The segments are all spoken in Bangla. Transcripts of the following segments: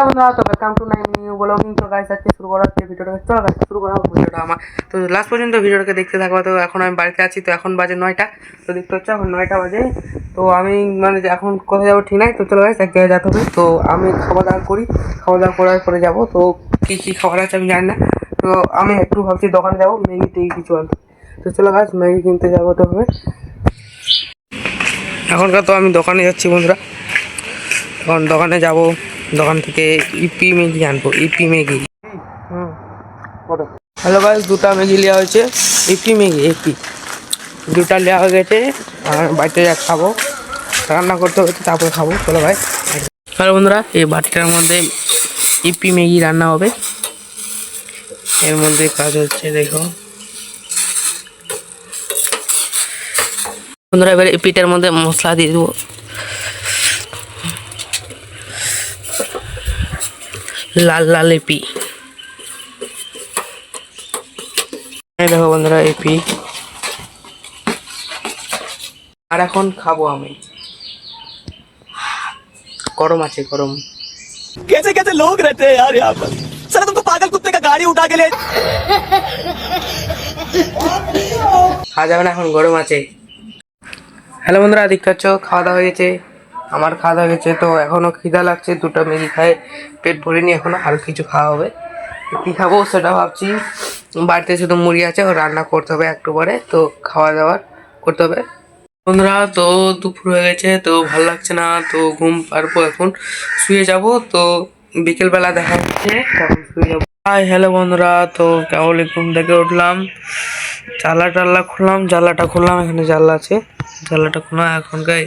হ্যালো বন্ধুরা, তো welcome to my new blogging. তো গাইস আজকে শুরু করা হচ্ছে ভিডিওটা। চলো গাইস শুরু করা হোক ভিডিওটা আমার। তো লাস্ট পর্যন্ত ভিডিওটাকে দেখতে থাকবো। তো এখন আমি বাড়িতে আছি, তো এখন বাজে 9টা। তো দেখতে হচ্ছে এখন 9টা বাজে। তো আমি মানে এখন কোথায় যাবো ঠিক নাই। তো চলো গাইস এক জায়গায় যেতে হবে। তো আমি খাওয়া দাওয়া করি, খাওয়া দাওয়া করার পরে যাবো। তো কী কী খাবার আছে আমি জানি না। তো আমি একটু ভাবছি দোকানে যাবো ম্যাগি টেগি কিছু আনতে। তো চলো গাইস ম্যাগি কিনতে যাবো। তো হবে এখনকার তো আমি দোকানে যাচ্ছি বন্ধুরা। এখন দোকানে যাব, দোকান থেকে ইপি ম্যাগি আনবো, ইপি ম্যাগি। হ্যালো গাইস, দুটা ম্যাগি নেওয়া হয়েছে, ইপি ম্যাগি ইপি দুটা নেওয়া হয়ে গেছে। আর বাড়িতে যা খাবো, রান্না করতে হবে তারপরে খাবো। চলো ভাই। হ্যালো বন্ধুরা, এই বাটিটার মধ্যে ইপি ম্যাগি রান্না হবে। এর মধ্যে কাজ হচ্ছে দেখো বন্ধুরা। এবার ইপিটার মধ্যে মশলা দিয়ে দেবো, লাল লাল এপি। দেখো বন্ধুরা এপি। আর এখন খাবো আমি। গরম আছে গরম। कैसे कैसे लोग रहते हैं यार यहाँ पर। साला तुमको पागल कुत्ते का गाड़ी उठा के ले। খাওয়া যাবে না, এখন গরম আছে। হ্যালো বন্ধুরা, দেখতে পাচ্ছ খাওয়া দাওয়া হয়ে গেছে। আমার খাওয়া দাওয়া হয়ে গেছে। তো এখনও খিদা লাগছে, দুটো ম্যাগি খায় পেট ভরিনি, এখনও আর কিছু খাওয়া হবে। কী খাবো সেটা ভাবছি। বাড়িতে শুধু মুড়ি আছে, ও রান্না করতে হবে একটু পরে। তো খাওয়া দাওয়া করতে হবে বন্ধুরা। তো দুপুর হয়ে গেছে, তো ভালো লাগছে না, তো ঘুম পারবো, এখন শুয়ে যাব। তো বিকেলবেলা দেখা হচ্ছে, তখন শুয়ে যাবো। হাই হ্যালো বন্ধুরা, তো কেবল ঘুম থেকে উঠলাম, জানলাটা খুললাম, এখানে জানলা আছে, জানলাটা খোলা। এখনকার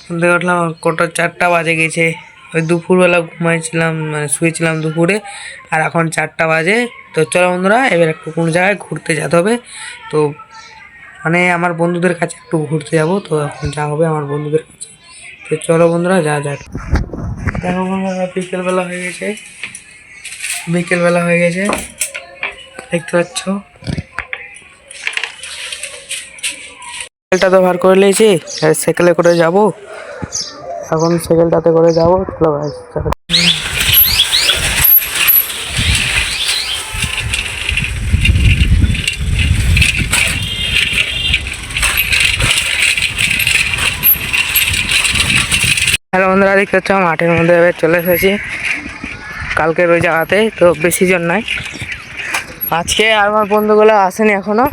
ঘুম থেকে উঠলাম, কটা 4টা বাজে গেছে। ওই দুপুরবেলা ঘুমাইছিলাম, মানে শুয়েছিলাম দুপুরে, আর এখন 4টা বাজে। তো চলো বন্ধুরা, এবার একটু কোনো জায়গায় ঘুরতে যেতে হবে। তো মানে আমার বন্ধুদের কাছে একটু ঘুরতে যাব। তো এখন যা হবে আমার বন্ধুদের কাছে। তো চলো বন্ধুরা যা যাক। দেখো বন্ধুরা, বিকেলবেলা হয়ে গেছে, দেখতে পাচ্ছ। সাইকেলটা তো ভার করে নিয়েছি, সাইকেলে করে যাব। এখন সাইকেলটাতে করে যাব। চলো ভাই। হ্যালো বন্ধুরা, দেখতে পাচ্ছ মাঠের মধ্যে এবার চলে এসেছি, কালকের ওই জায়গাতে। তো বেশি জন নাই আজকে। আমার বন্ধুগুলো আসেনি এখনো,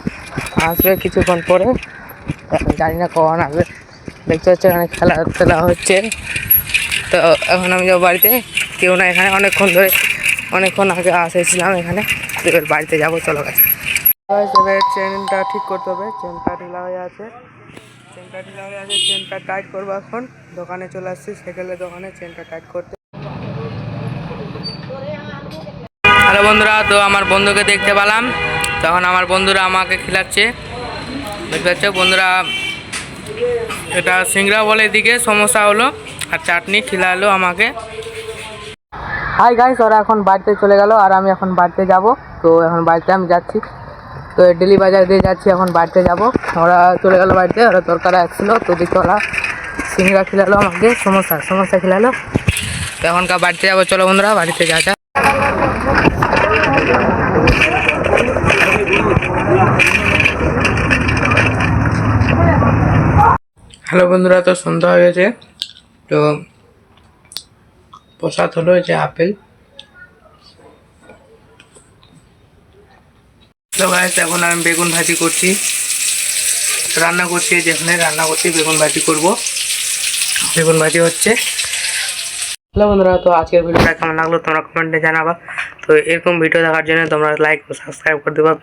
আসবে কিছুক্ষণ পরে, জানি না কখন আসবে। দেখতে পাচ্ছ এখানে খেলা হচ্ছে। তো এখন আমি যাবো বাড়িতে, কেউ না এখানে। অনেকক্ষণ আগে এসেছিলাম এখানে। এবার বাড়িতে যাবো। চলো গাছ। এবার চেনটা ঠিক করতে হবে, চেনটা ঢিলা হয়ে আছে, চেনটা টাইট করবো। এখন দোকানে চলে আসছি, সাইকেলের দোকানে, চেনটা টাইট করতে। হ্যালো বন্ধুরা, তো আমার বন্ধুকে দেখতে পেলাম, তখন আমার বন্ধুরা আমাকে খিলাচ্ছে। দেখতে পাচ্ছ বন্ধুরা, এটা সিংড়া বলে, এদিকে সমস্যা হলো, আর চাটনি খিলালো আমাকে। হাই গাইস, ওরা এখন বাড়িতে চলে গেল, আর আমি এখন বাড়িতে যাব। তো এখন বাড়িতে আমি যাচ্ছি, তো ডেলি বাজার দিয়ে যাচ্ছি, এখন বাড়িতে যাব। ওরা চলে গেল বাড়িতে, ওরা দরকারে আসছিলো। তো দেখতে ওরা সিংড়া খিলালো আমাকে, সমস্যা খিলালো। তো এখনকার বাড়িতে যাবো। চলো বন্ধুরা বাড়িতে যা। হ্যালো বন্ধুরা, তো সন্ধ্যা হয়ে গেছে। তো প্রসাদ হলো যে আপেল। তো গাইস, এখন আমি বেগুন ভাজি করছি, যেখানে রান্না করছি বেগুন ভাজি করব। বেগুন ভাজি হচ্ছে। হ্যালো বন্ধুরা, তো আজকের ভিডিওটা কেমন লাগলো তোমরা কমেন্টে জানাবা। তো এরকম ভিডিও দেখার জন্য তোমরা লাইক ও সাবস্ক্রাইব করে দেবা,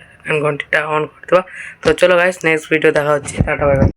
ঘন্টিটা অন করে দেবা। তো চলো গাইস, নেক্সট ভিডিও দেখা হচ্ছে। Tata bye bye.